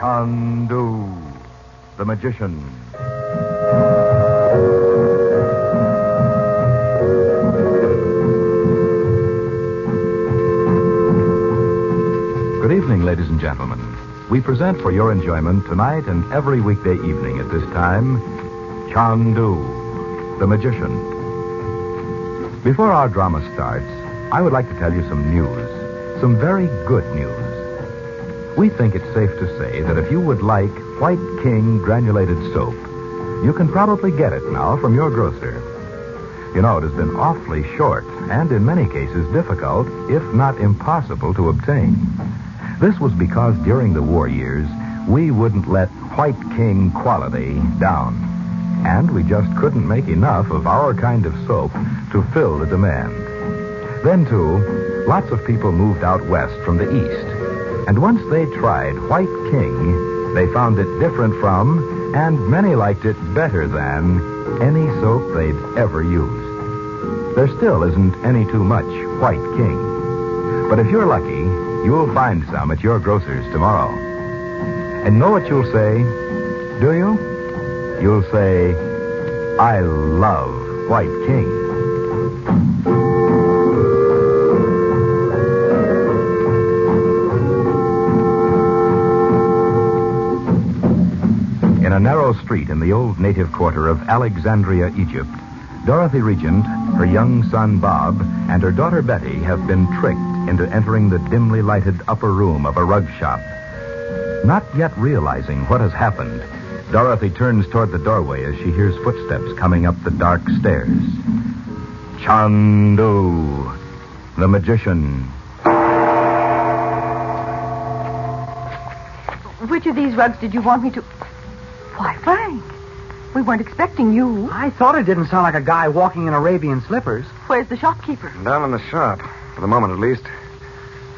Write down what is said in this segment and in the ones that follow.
Chandu the Magician. Good evening, ladies and gentlemen. We present for your enjoyment tonight and every weekday evening at this time, Chandu the Magician. Before our drama starts, I would like to tell you some news, some very good news. We think it's safe to say that if you would like White King granulated soap, you can probably get it now from your grocer. You know, it has been awfully short and in many cases difficult, if not impossible, to obtain. This was because during the war years, we wouldn't let White King quality down. And we just couldn't make enough of our kind of soap to fill the demand. Then, too, lots of people moved out west from the east. And once they tried White King, they found it different from, and many liked it better than, any soap they'd ever used. There still isn't any too much White King. But if you're lucky, you'll find some at your grocer's tomorrow. And know what you'll say, do you? You'll say, I love White King. In a narrow street in the old native quarter of Alexandria, Egypt, Dorothy Regent, her young son Bob, and her daughter Betty have been tricked into entering the dimly lighted upper room of a rug shop. Not yet realizing what has happened, Dorothy turns toward the doorway as she hears footsteps coming up the dark stairs. Chandu the Magician. Which of these rugs did you want me to... Why, Frank, we weren't expecting you. I thought it didn't sound like a guy walking in Arabian slippers. Where's the shopkeeper? Down in the shop. For the moment, at least.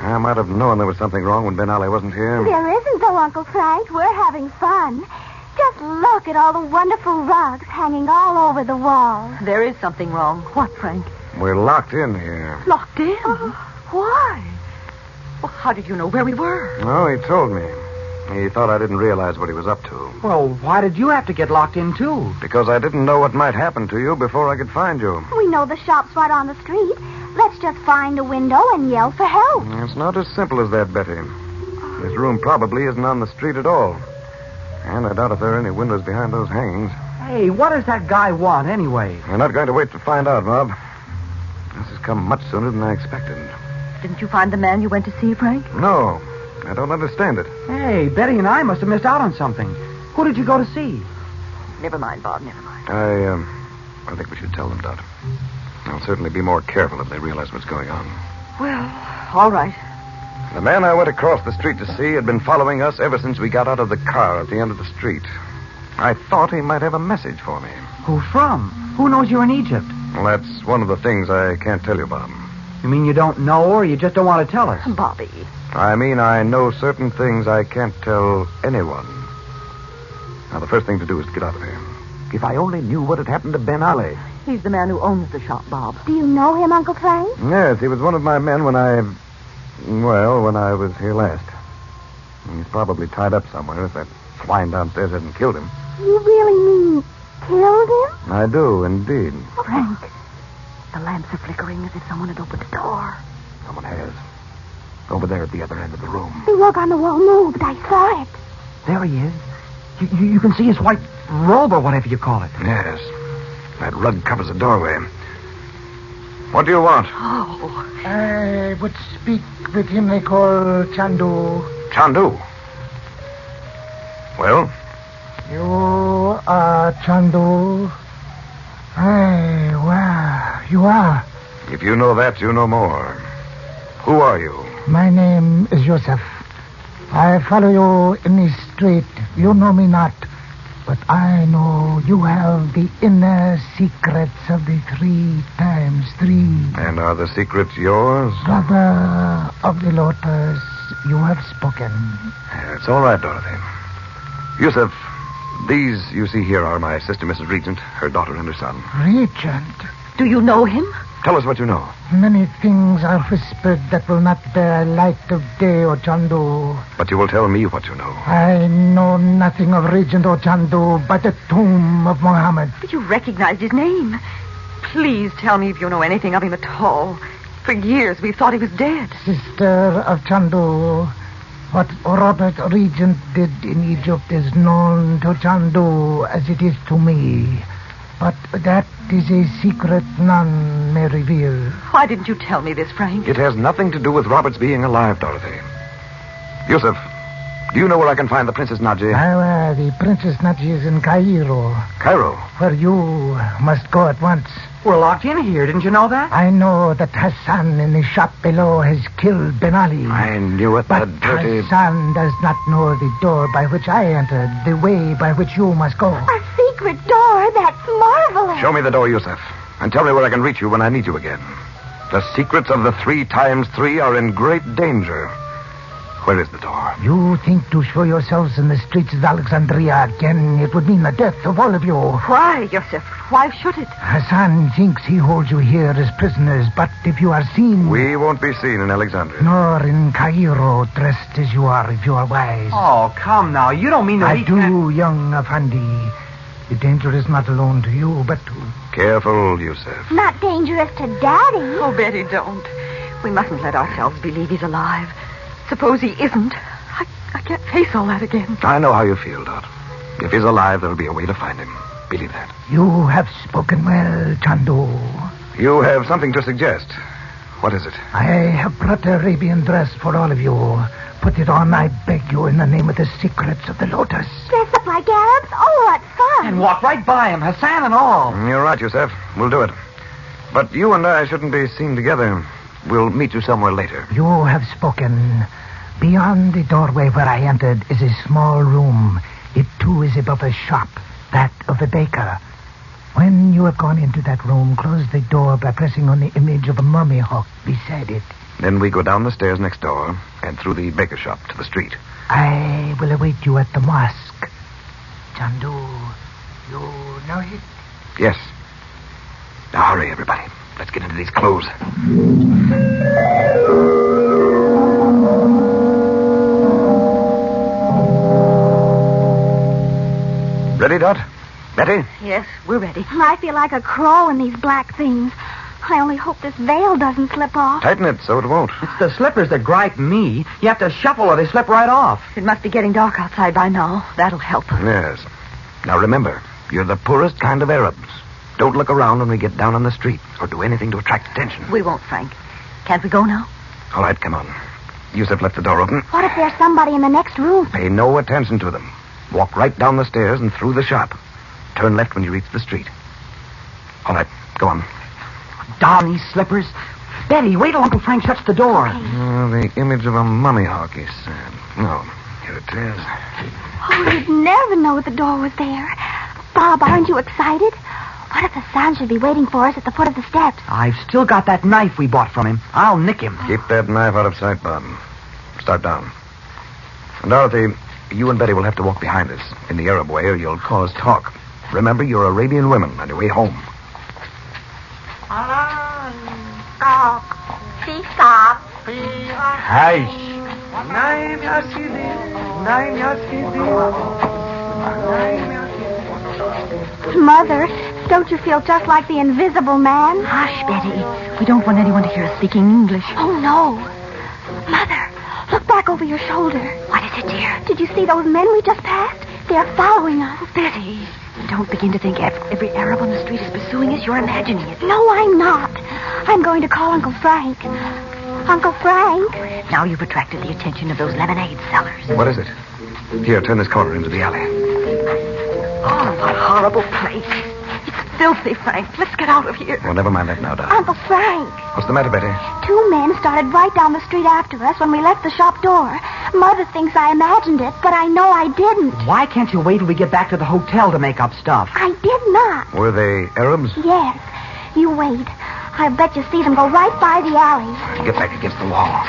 I might have known there was something wrong when Ben Ali wasn't here. There isn't, though, Uncle Frank. We're having fun. Just look at all the wonderful rugs hanging all over the walls. There is something wrong. What, Frank? We're locked in here. Locked in? Why? Well, how did you know where we were? Oh, he told me. He thought I didn't realize what he was up to. Well, why did you have to get locked in, too? Because I didn't know what might happen to you before I could find you. We know the shop's right on the street. Let's just find a window and yell for help. It's not as simple as that, Betty. This room probably isn't on the street at all. And I doubt if there are any windows behind those hangings. Hey, what does that guy want, anyway? We're not going to wait to find out, Bob. This has come much sooner than I expected. Didn't you find the man you went to see, Frank? No, I don't understand it. Hey, Betty and I must have missed out on something. Who did you go to see? Never mind, Bob, never mind. I think we should tell them, Dot. They'll certainly be more careful if they realize what's going on. Well, all right. The man I went across the street to see had been following us ever since we got out of the car at the end of the street. I thought he might have a message for me. Who from? Who knows you're in Egypt? Well, that's one of the things I can't tell you, Bob. You mean you don't know, or you just don't want to tell us? Bobby. I mean, I know certain things I can't tell anyone. Now, the first thing to do is to get out of here. If I only knew what had happened to Ben Ali. He's the man who owns the shop, Bob. Do you know him, Uncle Frank? Yes, he was one of my men when I was here last. He's probably tied up somewhere if that swine downstairs hasn't killed him. You really mean killed him? I do, indeed. Frank, the lamps are flickering as if someone had opened the door. Someone has. Over there at the other end of the room. The rug on the wall moved. I saw it. There he is. You can see his white robe or whatever you call it. Yes. That rug covers the doorway. What do you want? Oh. I would speak with him they call Chandu. Chandu? Well? You are Chandu. Aye, well, you are. If you know that, you know more. Who are you? My name is Joseph. I follow you in the street. You know me not. But I know you have the inner secrets of the 3 times 3. And are the secrets yours? Brother of the Lotus, you have spoken. It's all right, Dorothy. Yusuf, these you see here are my sister, Mrs. Regent, her daughter, and her son. Regent? Do you know him? Tell us what you know. Many things are whispered that will not bear light of day, O Chandu. But you will tell me what you know. I know nothing of Regent O Chandu but the tomb of Muhammad. But you recognized his name. Please tell me if you know anything of him at all. For years we've thought he was dead. Sister of Chandu, what Robert Regent did in Egypt is known to Chandu as it is to me. But that is a secret none may reveal. Why didn't you tell me this, Frank? It has nothing to do with Robert's being alive, Dorothy. Yusuf, do you know where I can find the Princess Naji? The Princess Naji is in Cairo. Cairo? Where you must go at once. We're locked in here. Didn't you know that? I know that Hassan in the shop below has killed Ben Ali. I knew it, But the dirty... Hassan does not know the door by which I entered, the way by which you must go. A secret door? That's marvelous. Show me the door, Yusuf, and tell me where I can reach you when I need you again. The secrets of the 3x3 are in great danger. Where is the door? You think to show yourselves in the streets of Alexandria again, it would mean the death of all of you. Why, Yosef? Why should it? Hassan thinks he holds you here as prisoners, but if you are seen... We won't be seen in Alexandria. Nor in Cairo, dressed as you are, if you are wise. Oh, come now. You don't mean that I we do, can't... young Effendi. The danger is not alone to you, but to... Careful, Yusuf. Not dangerous to Daddy. Oh, Betty, don't. We mustn't let ourselves believe he's alive. Suppose he isn't. I can't face all that again. I know how you feel, Dot. If he's alive, there'll be a way to find him. Believe that. You have spoken well, Chandu. You have something to suggest. What is it? I have brought the Arabian dress for all of you. Put it on, I beg you, in the name of the secrets of the lotus. Dress up like Arabs? Oh, what fun. And walk right by him, Hassan and all. You're right, Yusuf. We'll do it. But you and I shouldn't be seen together. We'll meet you somewhere later. You have spoken. Beyond the doorway where I entered is a small room. It, too, is above a shop, that of the baker. When you have gone into that room, close the door by pressing on the image of a mummy hawk beside it. Then we go down the stairs next door and through the baker shop to the street. I will await you at the mosque. Chandu, you know it? Yes. Now hurry, everybody. Let's get into these clothes. Ready, Dot? Betty? Yes, we're ready. I feel like a crow in these black things. I only hope this veil doesn't slip off. Tighten it so it won't. It's the slippers that gripe me. You have to shuffle or they slip right off. It must be getting dark outside by now. That'll help. Yes. Now remember, you're the poorest kind of Arabs. Don't look around when we get down on the street or do anything to attract attention. We won't, Frank. Can't we go now? All right, come on. Yusuf left the door open. What if there's somebody in the next room? Pay no attention to them. Walk right down the stairs and through the shop. Turn left when you reach the street. All right, go on. Darn these slippers. Betty, wait till Uncle Frank shuts the door. The image of a mummy hawk, he said. No, here it is. Oh, you'd never know the door was there. Bob, aren't you excited? What if Hassan should be waiting for us at the foot of the steps? I've still got that knife we bought from him. I'll nick him. Keep that knife out of sight, Bob. Start down. And Dorothy, you and Betty will have to walk behind us in the Arab way or you'll cause talk. Remember, you're Arabian women on your way home. Hey. Mother, don't you feel just like the invisible man? Hush, Betty. We don't want anyone to hear us speaking English. Oh, no. Mother, look back over your shoulder. What is it, dear? Did you see those men we just passed? They're following us. Betty, don't begin to think every Arab on the street is pursuing us. You're imagining it. No, I'm not. I'm going to call Uncle Frank. Uncle Frank? Now you've attracted the attention of those lemonade sellers. What is it? Here, turn this corner into the alley. Oh, what a horrible place. It's filthy, Frank. Let's get out of here. Well, never mind that now, Doc. Uncle Frank. What's the matter, Betty? Two men started right down the street after us when we left the shop door. Mother thinks I imagined it, but I know I didn't. Why can't you wait till we get back to the hotel to make up stuff? I did not. Were they Arabs? Yes. You wait. I bet you see them go right by the alley. Get back against the wall.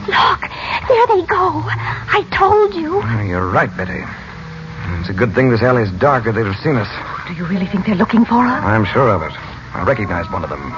Look, there they go. I told you. You're right, Betty. It's a good thing this alley is dark or they'd have seen us. Do you really think they're looking for us? I'm sure of it. I recognize one of them.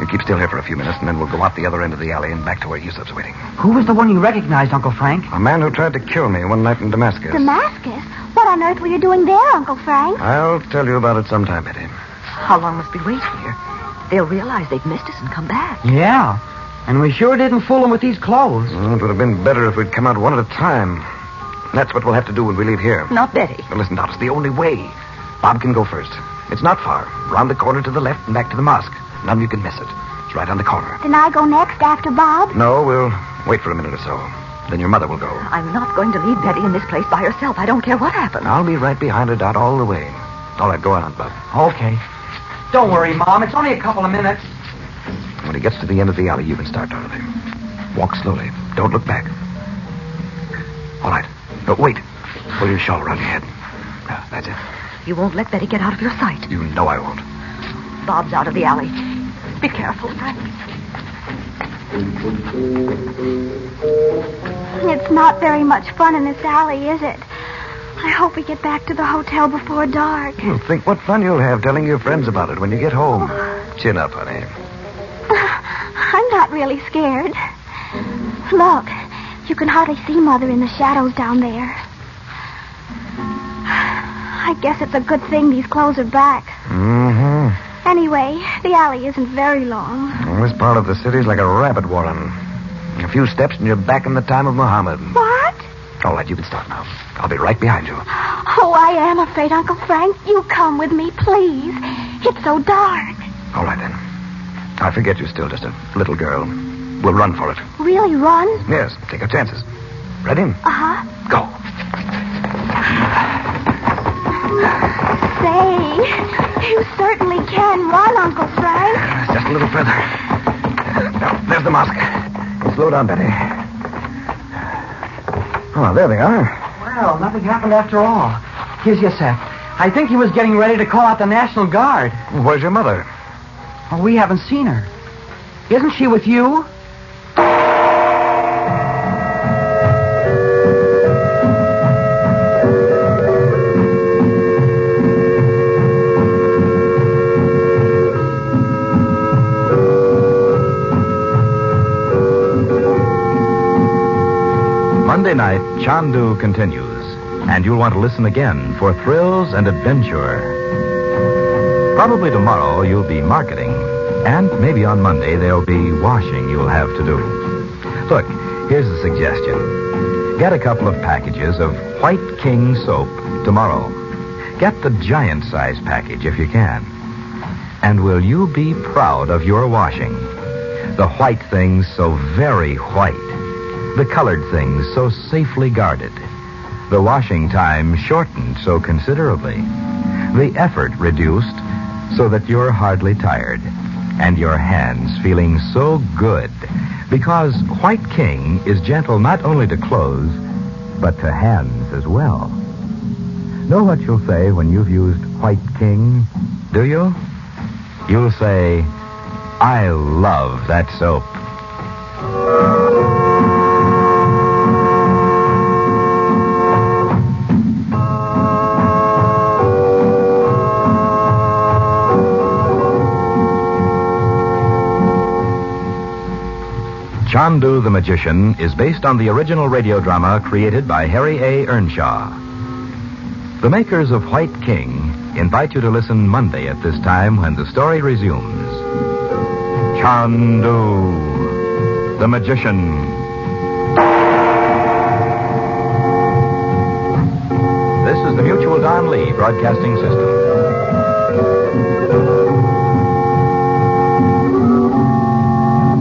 You keep still here for a few minutes, and then we'll go out the other end of the alley and back to where Yusuf's waiting. Who was the one you recognized, Uncle Frank? A man who tried to kill me one night in Damascus. Damascus? What on earth were you doing there, Uncle Frank? I'll tell you about it sometime, Betty. How long must we wait here? They'll realize they've missed us and come back. Yeah. And we sure didn't fool them with these clothes. Well, it would have been better if we'd come out one at a time. That's what we'll have to do when we leave here. Not Betty. Now, listen, Dot, it's the only way. Bob can go first. It's not far. Round the corner to the left and back to the mosque. None of you can miss it. It's right on the corner. Then I go next after Bob? No, we'll wait for a minute or so. Then your mother will go. I'm not going to leave Betty in this place by herself. I don't care what happens. I'll be right behind her, Dot, all the way. All right, go on, Bob. Okay. Don't worry, Mom. It's only a couple of minutes. When he gets to the end of the alley, you can start, Dorothy. Walk slowly. Don't look back. All right. No, wait. Pull your shawl around your head. That's it. You won't let Betty get out of your sight. You know I won't. Bob's out of the alley. Be careful, Frank. It's not very much fun in this alley, is it? I hope we get back to the hotel before dark. Well, think what fun you'll have telling your friends about it when you get home. Chin up, honey. I'm not really scared. Look, you can hardly see Mother in the shadows down there. I guess it's a good thing these clothes are back. Mm-hmm. Anyway, the alley isn't very long. Well, this part of the city's like a rabbit warren. A few steps and you're back in the time of Muhammad. What? All right, you can start now. I'll be right behind you. Oh, I am afraid, Uncle Frank. You come with me, please. It's so dark. All right, then. I forget you're still just a little girl. We'll run for it. Really run? Yes, take our chances. Ready? Uh-huh. Go. Say, you certainly can run, Uncle Frank. Just a little further. Now, there's the mosque. Slow down, Betty. Oh, there they are. Well, nothing happened after all. Here's Yusuf. I think he was getting ready to call out the National Guard. Where's your mother? Well, we haven't seen her. Isn't she with you? Monday night, Chandu continues, and you'll want to listen again for thrills and adventure. Probably tomorrow you'll be marketing, and maybe on Monday there'll be washing you'll have to do. Look, here's a suggestion. Get a couple of packages of White King soap tomorrow. Get the giant size package if you can. And will you be proud of your washing? The white things so very white. The colored things so safely guarded. The washing time shortened so considerably. The effort reduced so that you're hardly tired. And your hands feeling so good. Because White King is gentle not only to clothes, but to hands as well. Know what you'll say when you've used White King, do you? You'll say, I love that soap. Chandu the Magician is based on the original radio drama created by Harry A. Earnshaw. The makers of White King invite you to listen Monday at this time when the story resumes. Chandu the Magician. This is the Mutual Don Lee Broadcasting System.